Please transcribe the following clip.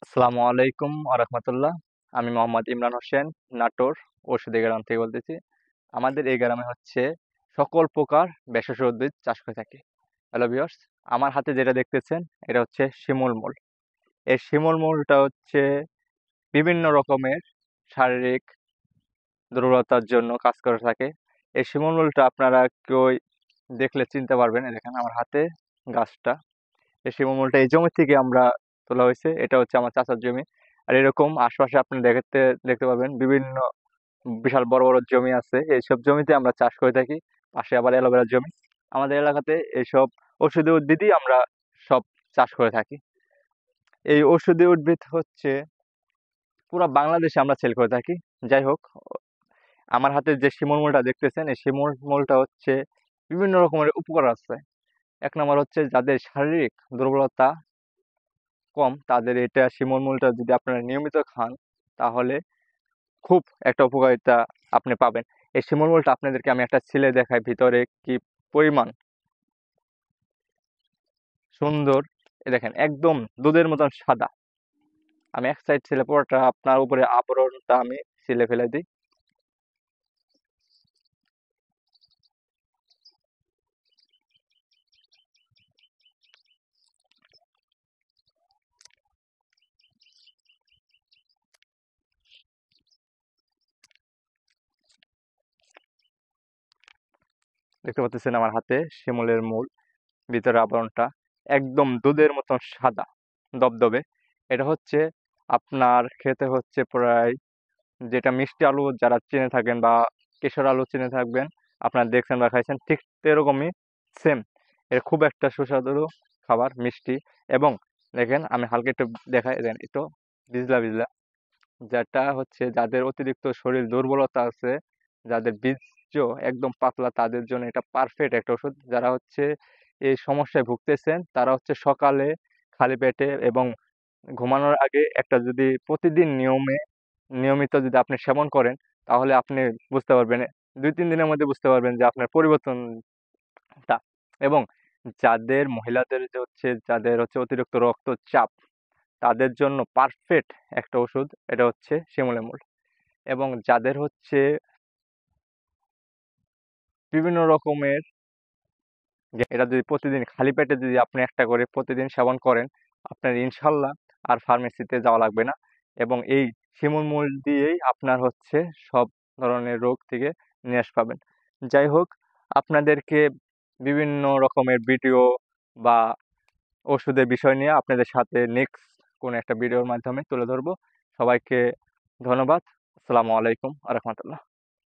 আসসালামু আলাইকুম আরহামতুল্লাহ। আমি মোহাম্মদ ইমরান হোসেন, নাটোর ঔষধি গ্রাম থেকে বলতেছি। আমাদের এই গ্রামে হচ্ছে সকল প্রকার ভেষজ উদ্ভিদ চাষ করে থাকি। হ্যালো ভিউয়ার্স, আমার হাতে যেটা দেখতেছেন এটা হচ্ছে শিমুল মূল। এই শিমুল মূলটা হচ্ছে বিভিন্ন রকমের শারীরিক দুর্বলতার জন্য কাজ করে থাকে। এই শিমুল মূলটা আপনারা কেউ দেখলে চিনতে পারবেন। এই দেখেন আমার হাতে গাছটা, এই শিমুল মূলটা এই জমি থেকে আমরা তোলা হয়েছে। এটা হচ্ছে আমার চাচার জমি। আর এরকম আশপাশে আপনি দেখতে দেখতে পাবেন বিভিন্ন বিশাল বড় বড় জমি আছে। এইসব জমিতে আমরা চাষ করে থাকি। পাশে আবার অ্যালোভেরার জমি। আমাদের এলাকাতে এইসব ঔষধি উদ্ভিদই আমরা সব চাষ করে থাকি। এই ঔষধি উদ্ভিদ হচ্ছে পুরো বাংলাদেশে আমরা সেল করে থাকি। যাই হোক, আমার হাতে যে শিমুল মূলটা দেখতেছেন, এই শিমুল মূলটা হচ্ছে বিভিন্ন রকমের উপকার আছে। এক নম্বর হচ্ছে যাদের শারীরিক দুর্বলতা কম, তাদের এটা শিমুল মূলটা যদি আপনারা নিয়মিত খান, তাহলে খুব একটা উপকারিতা আপনি পাবেন। এই শিমুল মূলটা আপনাদেরকে আমি একটা ছিলে দেখাই, ভিতরে কি পরিমাণ সুন্দর। এ দেখেন একদম দুধের মতন সাদা। আমি এক সাইড ছিলে পুরোটা, আপনার উপরে আবরণটা আমি ছিলে ফেলে দিই। দেখতে পাচ্ছেন আমার হাতে শিমুলের মূল, ভিতরে আবরণটা একদম দুধের মতন সাদা দবদবে। এটা হচ্ছে আপনার খেতে হচ্ছে প্রায়, যেটা মিষ্টি আলু যারা চিনে থাকেন বা কেশর আলু চিনে থাকবেন, আপনারা দেখছেন বা খাইছেন, ঠিক এরকমই সেম। এর খুব একটা সুস্বাদু খাবার, মিষ্টি। এবং দেখেন আমি হালকা একটু দেখাই, দেন একটু ভিজলা ভিজলা, যেটা হচ্ছে যাদের অতিরিক্ত শরীর দুর্বলতা আছে, যাদের বীর্য একদম পাতলা, তাদের জন্য এটা পারফেক্ট একটা ওষুধ। যারা হচ্ছে এই সমস্যায় ভুগতেছেন, তারা হচ্ছে সকালে খালি পেটে এবং ঘুমানোর আগে একটা যদি প্রতিদিন নিয়মিত যদি আপনি সেবন করেন, তাহলে আপনি বুঝতে পারবেন, 2-3 দিনের মধ্যে বুঝতে পারবেন যে আপনার পরিবর্তনটা। এবং যাদের মহিলাদের যে হচ্ছে, যাদের হচ্ছে অতিরিক্ত রক্তচাপ, তাদের জন্য পারফেক্ট একটা ওষুধ এটা হচ্ছে শিমুলের মূল। এবং যাদের হচ্ছে বিভিন্ন রকমের, যে এটা যদি প্রতিদিন খালি পেটে যদি আপনি একটা করে প্রতিদিন সেবন করেন, আপনার ইনশাল্লাহ আর ফার্মেসিতে যাওয়া লাগবে না। এবং এই শিমুল মূল দিয়েই আপনার হচ্ছে সব ধরনের রোগ থেকে নিরাশ পাবেন। যাই হোক, আপনাদেরকে বিভিন্ন রকমের ভিডিও বা ওষুধের বিষয় নিয়ে আপনাদের সাথে নেক্সট কোনো একটা ভিডিওর মাধ্যমে তুলে ধরবো। সবাইকে ধন্যবাদ। আসসালামু আলাইকুম আ রহমতুল্লাহ।